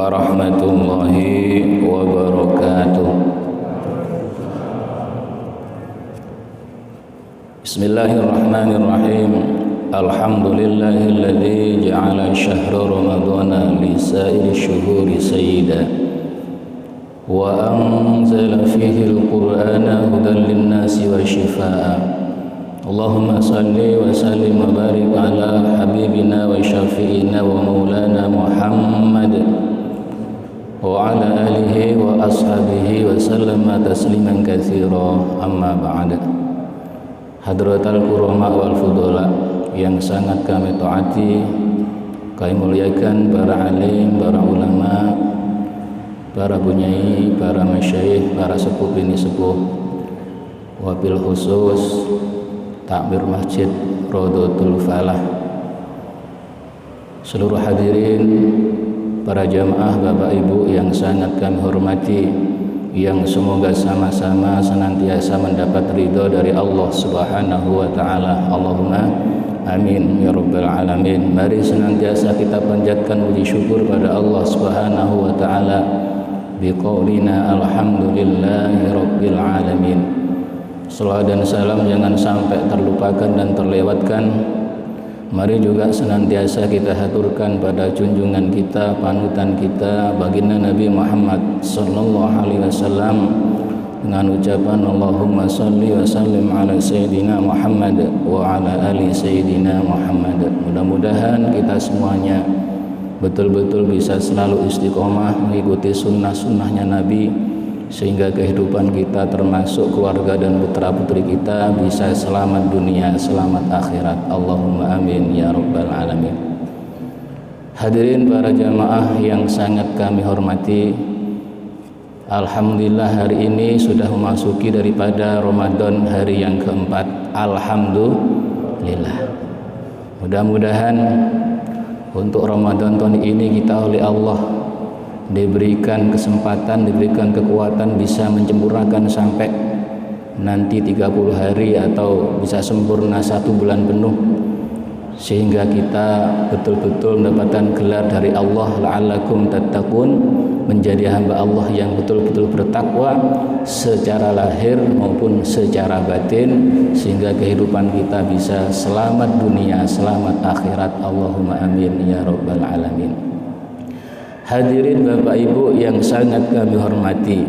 warahmatullahi wabarakatuh. Bismillahirrahmanirrahim. Alhamdulillahilladzi ja'ala syahra ramadhana li sa'iri syuhuri sayyida wa anzala fihi al-Qur'ana hudan lin-nasi wa shifaa'a. Allahumma salli wa sallim wa barik ala habibina wa syafi'ina wa maulana Muhammad wa ala alihi wa ashabihi wa sallama tasliman katsira, amma ba'd. Hadratal kurama wal fudula yang sangat kami taati, kami muliakan para alim, para ulama, para bunyai, para masyayikh, para sepuh bini sepuh, wabil khusus takmir Masjid Rodotul Falah, seluruh hadirin, para jamaah, bapak ibu yang sangat kami hormati, yang semoga sama-sama senantiasa mendapat ridho dari Allah Subhanahu wa ta'ala. Allahumma amin ya rabbal alamin. Mari senantiasa kita panjatkan puji syukur pada Allah Subhanahu wa ta'ala biqaulina alhamdulillahi rabbil alamin. Salawat dan salam jangan sampai terlupakan dan terlewatkan. Mari juga senantiasa kita haturkan pada junjungan kita, panutan kita, baginda Nabi Muhammad sallallahu alaihi wasallam dengan ucapan Allahumma salli wa sallim ala sayyidina Muhammad wa ala ali sayyidina Muhammad. Mudah-mudahan kita semuanya betul-betul bisa selalu istiqomah mengikuti sunnah-sunnahnya Nabi, sehingga kehidupan kita termasuk keluarga dan putra-putri kita bisa selamat dunia, selamat akhirat. Allahumma amin ya rabbal alamin. Hadirin para jamaah yang sangat kami hormati, alhamdulillah hari ini sudah memasuki daripada Ramadan hari yang keempat. Alhamdulillah. Mudah-mudahan untuk Ramadan tahun ini kita oleh Allah diberikan kesempatan, diberikan kekuatan bisa menyempurnakan sampai nanti 30 hari atau bisa sempurna 1 bulan penuh, sehingga kita betul-betul mendapatkan gelar dari Allah la'allakum tattaqun, menjadi hamba Allah yang betul-betul bertakwa secara lahir maupun secara batin, sehingga kehidupan kita bisa selamat dunia, selamat akhirat. Allahumma amin ya rabbal alamin. Hadirin bapak ibu yang sangat kami hormati,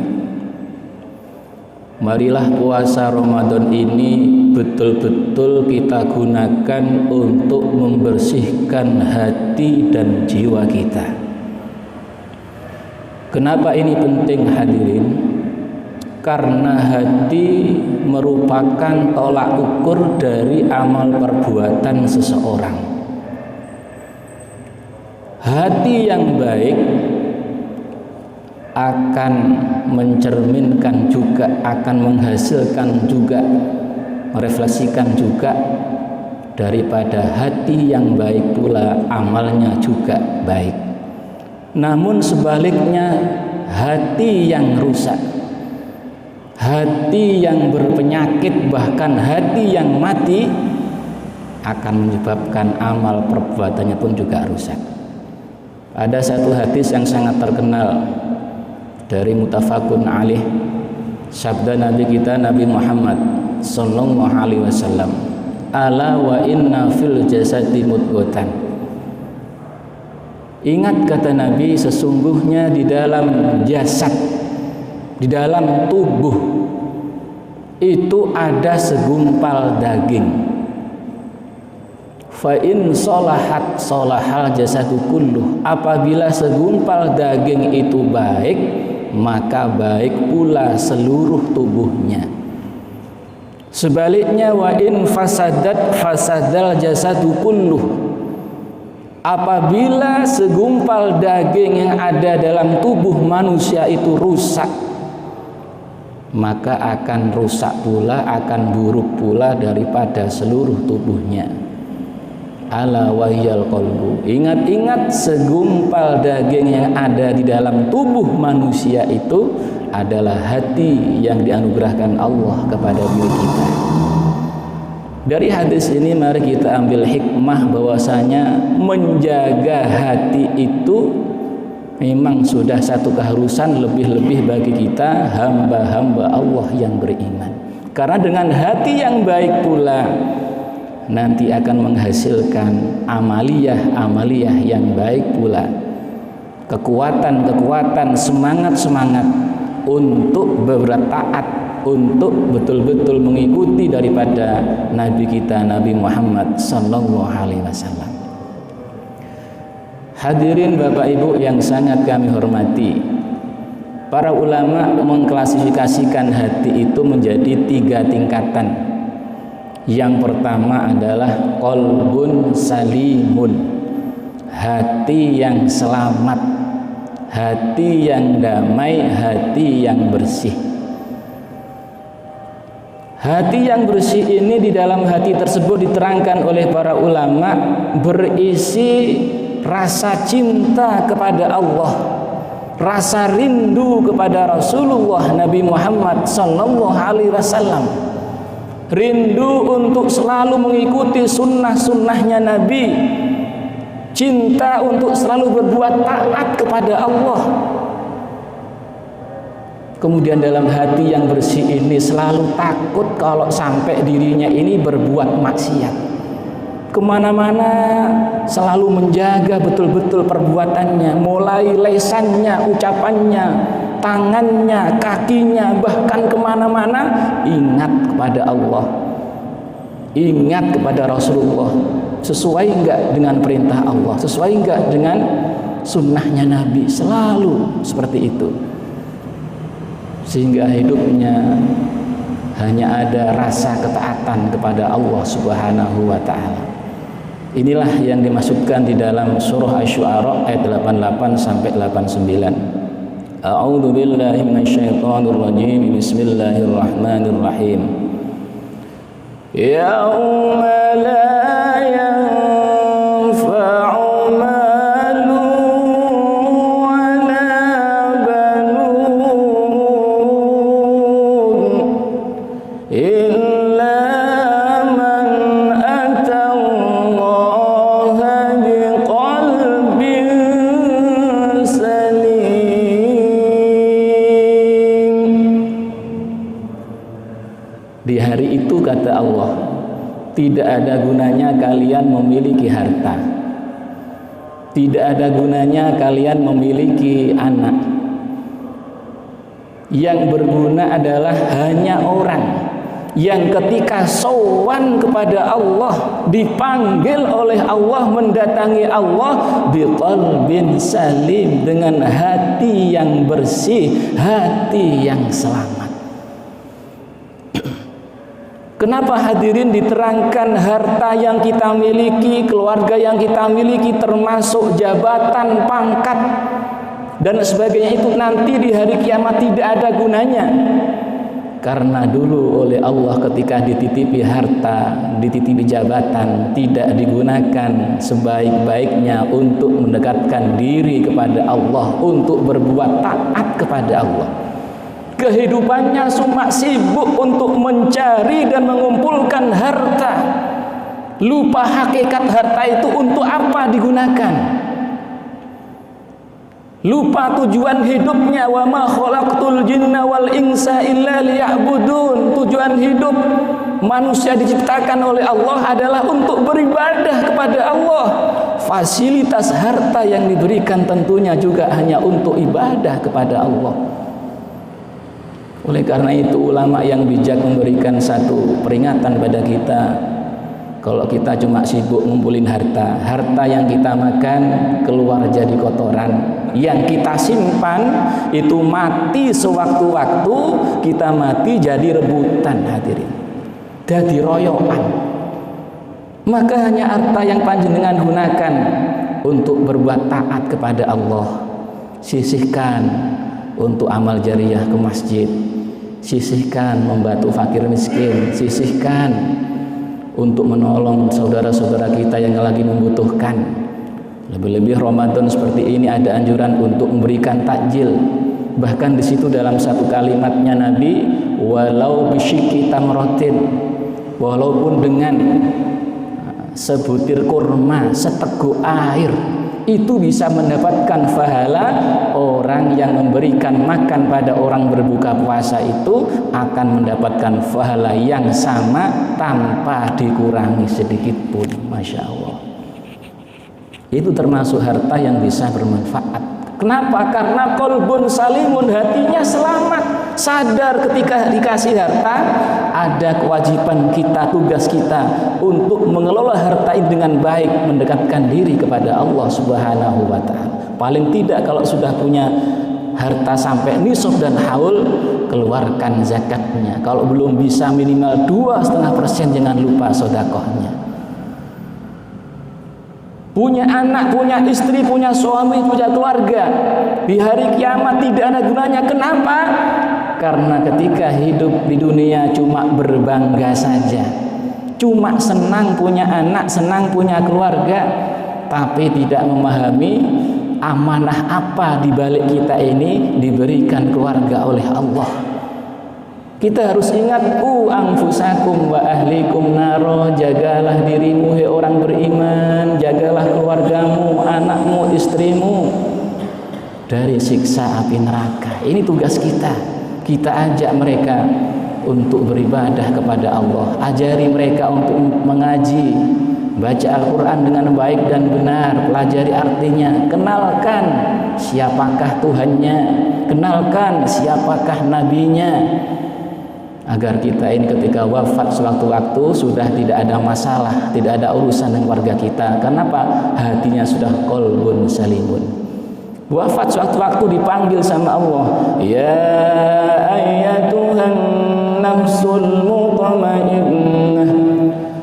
marilah puasa Ramadan ini betul-betul kita gunakan untuk membersihkan hati dan jiwa kita. Kenapa ini penting hadirin? Karena hati merupakan tolak ukur dari amal perbuatan seseorang. Hati yang baik akan mencerminkan juga, akan menghasilkan juga, merefleksikan juga daripada hati yang baik pula amalnya juga baik. Namun sebaliknya, hati yang rusak, hati yang berpenyakit, bahkan hati yang mati akan menyebabkan amal perbuatannya pun juga rusak. Ada satu hadis yang sangat terkenal dari muttafaqun alaih, sabda Nabi kita Nabi Muhammad sallallahu alaihi wasallam, ala wa inna fil jasadi mudghatan. Ingat kata Nabi, sesungguhnya di dalam jasad, di dalam tubuh itu ada segumpal daging. Fa in sholahat sholahal jasadu kulluh. Apabila segumpal daging itu baik, maka baik pula seluruh tubuhnya. Sebaliknya, wa in fasadat fasadal jasadu kulluh. Apabila segumpal daging yang ada dalam tubuh manusia itu rusak, maka akan rusak pula, akan buruk pula daripada seluruh tubuhnya. Ala wahyal qalbu. Ingat-ingat, segumpal daging yang ada di dalam tubuh manusia itu adalah hati yang dianugerahkan Allah kepada diri kita. Dari hadis ini mari kita ambil hikmah bahwasanya menjaga hati itu memang sudah satu keharusan lebih-lebih bagi kita hamba-hamba Allah yang beriman. Karena dengan hati yang baik pula nanti akan menghasilkan amaliyah yang baik pula, kekuatan, semangat untuk bertaat, untuk betul-betul mengikuti daripada Nabi kita Nabi Muhammad sallallahu alaihi wasallam. Hadirin Bapak Ibu yang sangat kami hormati, para ulama mengklasifikasikan hati itu menjadi 3 tingkatan. Yang pertama adalah qalbun salimun, hati yang selamat, hati yang damai, hati yang bersih. Hati yang bersih ini di dalam hati tersebut diterangkan oleh para ulama berisi rasa cinta kepada Allah, rasa rindu kepada Rasulullah Nabi Muhammad sallallahu alaihi wasallam, rindu untuk selalu mengikuti sunnah-sunnahnya Nabi, cinta untuk selalu berbuat taat kepada Allah. Kemudian dalam hati yang bersih ini selalu takut kalau sampai dirinya ini berbuat maksiat. Kemana-mana selalu menjaga betul-betul perbuatannya, mulai lesannya, ucapannya, tangannya, kakinya, bahkan kemana-mana ingat kepada Allah, ingat kepada Rasulullah. Sesuai enggak dengan perintah Allah, sesuai enggak dengan sunnahnya Nabi, selalu seperti itu. Sehingga hidupnya hanya ada rasa ketaatan kepada Allah Subhanahu wa ta'ala. Inilah yang dimaksudkan di dalam surah Asy-Syu'ara ayat 88 sampai 89. A'udzu billahi minasyaitonir rajim. Bismillahirrahmanirrahim. Yauma la yanfa'u malun wala banun illa man atallaha biqalbin salim. Di hari itu kata Allah, tidak ada gunanya kalian memiliki harta, tidak ada gunanya kalian memiliki anak. Yang berguna adalah hanya orang yang ketika sowan kepada Allah, dipanggil oleh Allah, mendatangi Allah biqalbin salim, dengan hati yang bersih, hati yang selamat. Kenapa hadirin diterangkan harta yang kita miliki, keluarga yang kita miliki, termasuk jabatan, pangkat dan sebagainya itu nanti di hari kiamat tidak ada gunanya? Karena dulu oleh Allah ketika dititipi harta, dititipi jabatan, tidak digunakan sebaik-baiknya untuk mendekatkan diri kepada Allah, untuk berbuat taat kepada Allah. Kehidupannya cuma sibuk untuk mencari dan mengumpulkan harta. Lupa hakikat harta itu untuk apa digunakan. Lupa tujuan hidupnya. Wa ma khalaqtul jinna wal insa illa liya'budun. Tujuan hidup manusia diciptakan oleh Allah adalah untuk beribadah kepada Allah. Fasilitas harta yang diberikan tentunya juga hanya untuk ibadah kepada Allah. Oleh karena itu ulama yang bijak memberikan satu peringatan pada kita. Kalau kita cuma sibuk ngumpulin harta, harta yang kita makan keluar jadi kotoran, yang kita simpan itu mati sewaktu-waktu, kita mati jadi rebutan hadirin, jadi royokan. Maka hanya harta yang panjenengan gunakan untuk berbuat taat kepada Allah, sisihkan untuk amal jariyah ke masjid, sisihkan membantu fakir miskin, sisihkan untuk menolong saudara-saudara kita yang lagi membutuhkan. Lebih-lebih Ramadan seperti ini ada anjuran untuk memberikan takjil. Bahkan di situ dalam satu kalimatnya Nabi, walau bisyiki tamrotin, walaupun dengan sebutir kurma, seteguk air, itu bisa mendapatkan pahala. Orang yang memberikan makan pada orang berbuka puasa itu akan mendapatkan pahala yang sama tanpa dikurangi sedikit pun. Masya Allah. Itu termasuk harta yang bisa bermanfaat. Kenapa? Karena qalbun salimun, hatinya selamat. Sadar ketika dikasih harta, ada kewajiban kita, tugas kita untuk mengelola harta ini dengan baik, mendekatkan diri kepada Allah Subhanahu wa Ta'ala. Paling tidak kalau sudah punya harta sampai nisab dan haul, keluarkan zakatnya. Kalau belum bisa minimal 2,5%, jangan lupa sedekahnya. Punya anak, punya istri, punya suami, punya keluarga, di hari kiamat tidak ada gunanya. Kenapa? Karena ketika hidup di dunia cuma berbangga saja, cuma senang punya anak, senang punya keluarga, tapi tidak memahami amanah apa di balik kita ini diberikan keluarga oleh Allah. Kita harus ingat, anfusakum wa ahlikum naro, jagalah dirimu hai orang beriman, jagalah keluargamu, anakmu, istrimu dari siksa api neraka. Ini tugas kita. Kita ajak mereka untuk beribadah kepada Allah, ajari mereka untuk mengaji, baca Al-Quran dengan baik dan benar, pelajari artinya, kenalkan siapakah Tuhannya, kenalkan siapakah nabinya, agar kita ini ketika wafat sewaktu-waktu sudah tidak ada masalah, tidak ada urusan dengan keluarga kita. Kenapa? Hatinya sudah qalbun salimun. Wafat sewaktu-waktu dipanggil sama Allah, ya ayyatuhan nafsul mutmainnah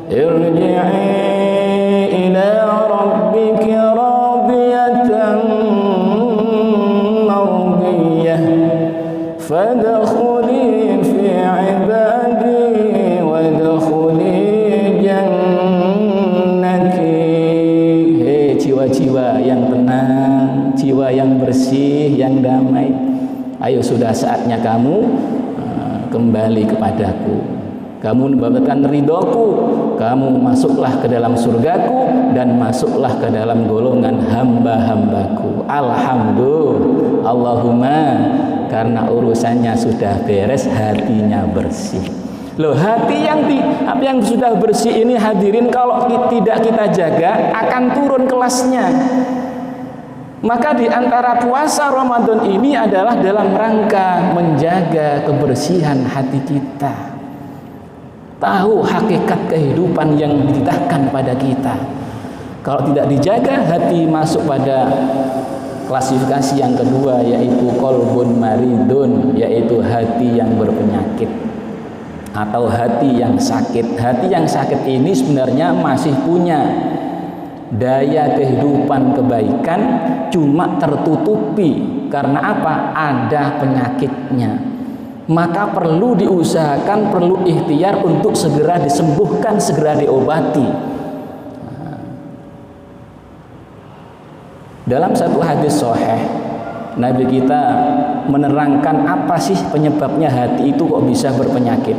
irji'i ila rabbiki radiyatan mardiyah fadkhuli fi ibadi wadkhuli jannati. Hei jiwa-jiwa yang tenang, jiwa yang bersih, yang damai, ayo sudah saatnya kamu kembali kepadaku, kamu mendapatkan ridhoku, kamu masuklah ke dalam surgaku dan masuklah ke dalam golongan hamba-hambaku. Alhamdulillah, Allahumma, karena urusannya sudah beres, hatinya bersih. Loh, hati yang sudah bersih ini hadirin, kalau tidak kita jaga akan turun kelasnya. Maka di antara puasa Ramadan ini adalah dalam rangka menjaga kebersihan hati kita. Tahu hakikat kehidupan yang dititahkan pada kita. Kalau tidak dijaga, hati masuk pada klasifikasi yang kedua, yaitu qalbun maridun, yaitu hati yang berpenyakit atau hati yang sakit. Hati yang sakit ini sebenarnya masih punya daya kehidupan kebaikan, cuma tertutupi karena apa? Ada penyakitnya. Maka perlu diusahakan, perlu ikhtiar untuk segera disembuhkan, segera diobati. Dalam satu hadis sahih, Nabi kita menerangkan apa sih penyebabnya hati itu kok bisa berpenyakit.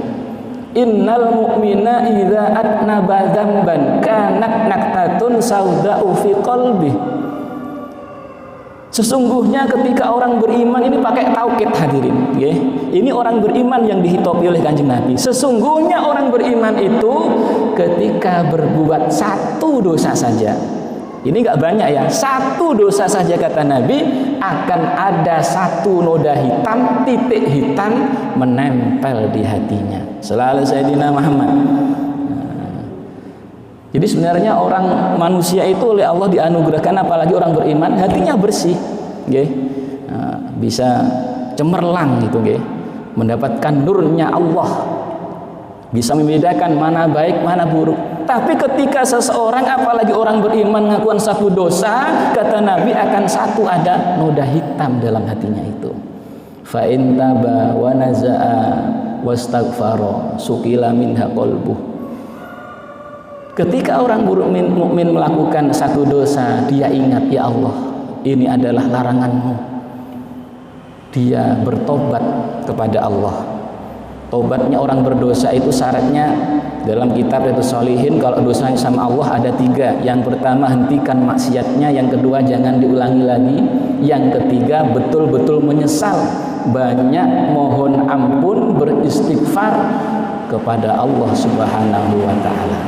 Innal mu'mina idza atnaba dzamban kanat naktatun sauda'u fi qalbi. Sesungguhnya ketika orang beriman, ini pakai taukid hadirin, ya. Ini orang beriman yang dihitopi oleh Kanjeng Nabi. Sesungguhnya orang beriman itu ketika berbuat satu dosa saja, ini nggak banyak ya, satu dosa saja kata Nabi, akan ada satu noda hitam, titik hitam menempel di hatinya. Selalu Sayyidina Muhammad. Jadi sebenarnya orang manusia itu oleh Allah dianugerahkan, apalagi orang beriman, hatinya bersih, bisa cemerlang gitu, mendapatkan nurnya Allah, bisa membedakan mana baik mana buruk. Tapi ketika seseorang, apalagi orang beriman, melakukan satu dosa, kata Nabi akan satu ada noda hitam dalam hatinya itu. Fa in taba wa naza'a wastaghfara sukila minha qalbuh. Ketika orang mukmin melakukan satu dosa, dia ingat, ya Allah, ini adalah larangan-Mu. Dia bertobat kepada Allah. Tobatnya orang berdosa itu syaratnya dalam kitab Riyadhus Shalihin, kalau dosanya sama Allah ada 3. Yang pertama, hentikan maksiatnya. Yang kedua, jangan diulangi lagi. Yang ketiga, betul-betul menyesal, banyak mohon ampun, beristighfar kepada Allah Subhanahu wa ta'ala.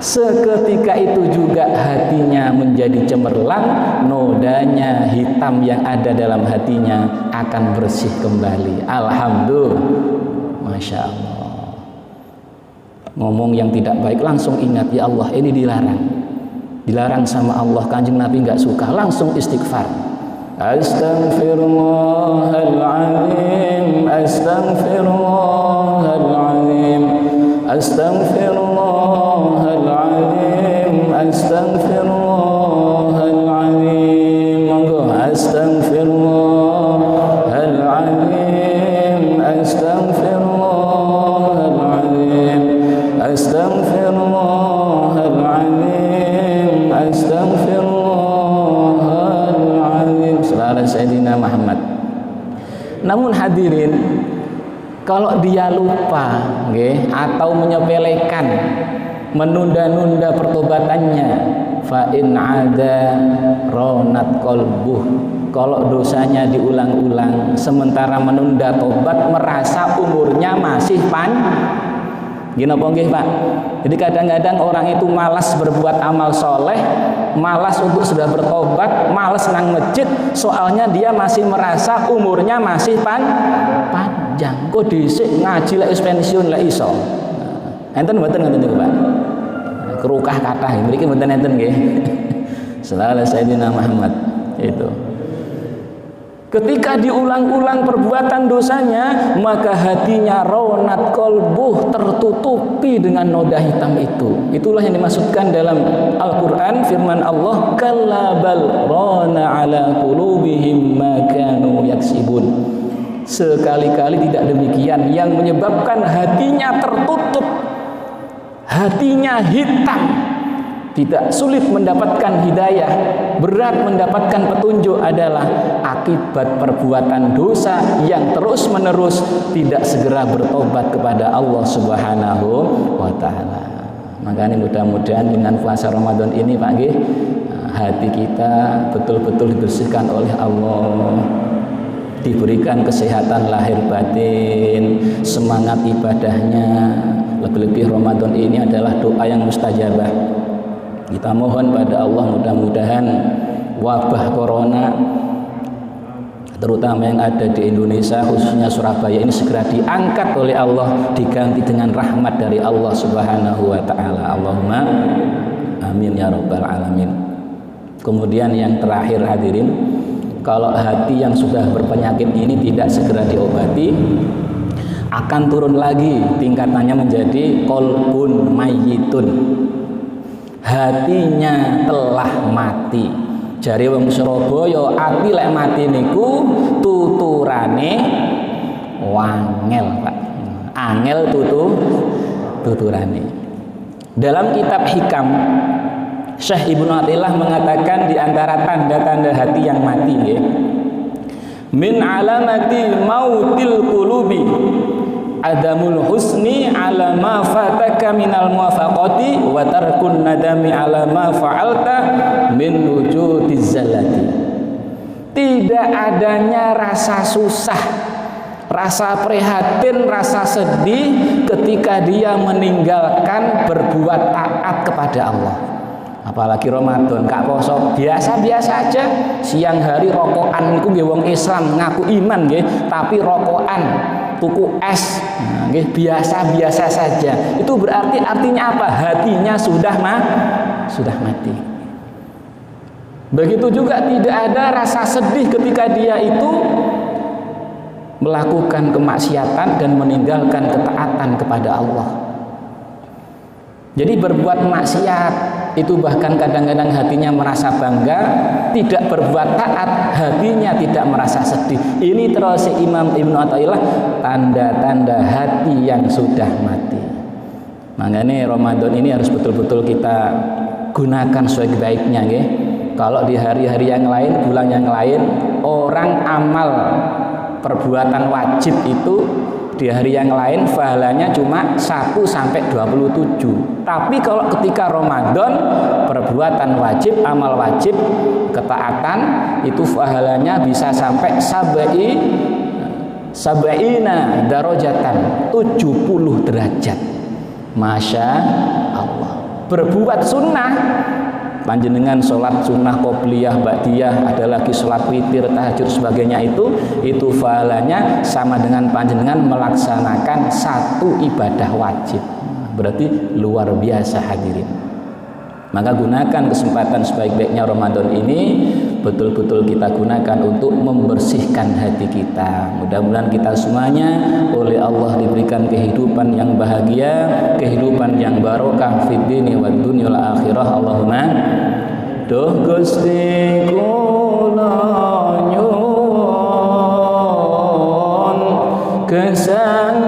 Seketika itu juga hatinya menjadi cemerlang, nodanya hitam yang ada dalam hatinya akan bersih kembali. Alhamdulillah, Masya Allah. Ngomong yang tidak baik langsung ingat, ya Allah ini dilarang sama Allah, Kanjeng Nabi nggak suka, langsung istighfar. Astaghfirullahaladzim, astaghfirullahaladzim, astaghfirullahaladzim, astaghfirullahaladzim. Monggo, astaghfirullahaladzim, astaghfirullahaladzim, astaghfirullahaladzim, astaghfirullahaladzim. Salam Sayyidina Muhammad. Namun hadirin, kalau dia lupa atau menyepelekan, menunda-nunda pertobatannya, fa in ada ronat qalbuh, kalau dosanya diulang-ulang sementara menunda tobat, merasa umurnya masih panjang. Gini apa nggih, Pak? Jadi kadang-kadang orang itu malas berbuat amal soleh, malas untuk sudah bertobat, malas nang masjid, soalnya dia masih merasa umurnya masih panjang. Kok dhisik ngaji lek wis pensiun lek iso. Enten mboten ngoten niku, Pak? Kerukah kathah mriki mboten enten nggih. Sallallahu Sayyidina Muhammad itu. Ketika diulang-ulang perbuatan dosanya, maka hatinya raunat qalbuh, tertutupi dengan noda hitam itu. Itulah yang dimaksudkan dalam Al-Quran, firman Allah, kalla bal rana ala qulubihim ma kanu yaksibun. Sekali-kali tidak demikian, yang menyebabkan hatinya tertutup, hatinya hitam, tidak sulit mendapatkan hidayah, berat mendapatkan petunjuk adalah akibat perbuatan dosa yang terus-menerus tidak segera bertobat kepada Allah Subhanahu wa ta'ala. Makanya mudah-mudahan dengan puasa Ramadan ini, Pak nggih, hati kita betul-betul dibersihkan oleh Allah, diberikan kesehatan lahir batin, semangat ibadahnya. Lebih-lebih Ramadan ini adalah doa yang mustajabah. Kita mohon pada Allah mudah-mudahan wabah corona terutama yang ada di Indonesia, khususnya Surabaya ini segera diangkat oleh Allah, diganti dengan rahmat dari Allah Subhanahu wa ta'ala. Allahumma amin ya rabbal alamin. Kemudian yang terakhir hadirin, kalau hati yang sudah berpenyakit ini tidak segera diobati, akan turun lagi tingkatannya menjadi qalbun mayyitun. Hatinya telah mati. Jare wong Surabaya, ati lek mati niku tuturane wangel, Pak. Angel tuturane. Dalam kitab Hikam, Syekh Ibnu Athaillah mengatakan di antara tanda-tanda hati yang mati nggih, min alamati mautil qulubi adamul husni ala ma fataka minal muwafaqati wa tarkun nadami ala ma fa'alta min wujudiz zallati. Tidak adanya rasa susah, rasa prihatin, rasa sedih ketika dia meninggalkan berbuat taat kepada Allah. Apalagi Ramadan, kak poso biasa-biasa aja, siang hari rokokan niku nggih wong Islam ngaku iman nggih, tapi rokokan tuku es nggih biasa-biasa saja. Itu berarti artinya apa? Hatinya sudah mati. Begitu juga tidak ada rasa sedih ketika dia itu melakukan kemaksiatan dan meninggalkan ketaatan kepada Allah. Jadi berbuat maksiat itu bahkan kadang-kadang hatinya merasa bangga, tidak berbuat taat hatinya tidak merasa sedih. Ini terus Imam Ibnu Athaillah tanda-tanda hati yang sudah mati. Makanya Ramadan ini harus betul-betul kita gunakan sebaik-baiknya nggih. Kalau di hari-hari yang lain, bulan yang lain, orang amal perbuatan wajib itu di hari yang lain pahalanya cuma 1 sampai 27. Tapi kalau ketika Ramadan, perbuatan wajib, amal wajib, ketaatan itu pahalanya bisa sampai sab'ina darajatan, 70 derajat. Masya Allah. Berbuat sunnah, panjenengan sholat sunnah qobliyah, ba'diyah, ada lagi sholat witir, tahajud sebagainya, itu pahalanya sama dengan panjenengan melaksanakan satu ibadah wajib. Berarti luar biasa hadirin. Maka gunakan kesempatan sebaik-baiknya Ramadan ini, betul-betul kita gunakan untuk membersihkan hati kita. Mudah-mudahan kita semuanya oleh Allah diberikan kehidupan yang bahagia, kehidupan yang barokah fid dini wad dunya wal akhirah. Allahumma duh Gusti kula nyuwun gesang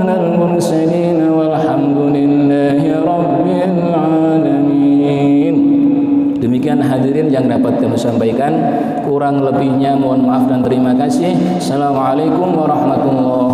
على المرسلين والحمد لله رب العالمين. yang dapat kami sampaikan. Kurang lebihnya mohon maaf dan terima kasih. Assalamualaikum warahmatullahi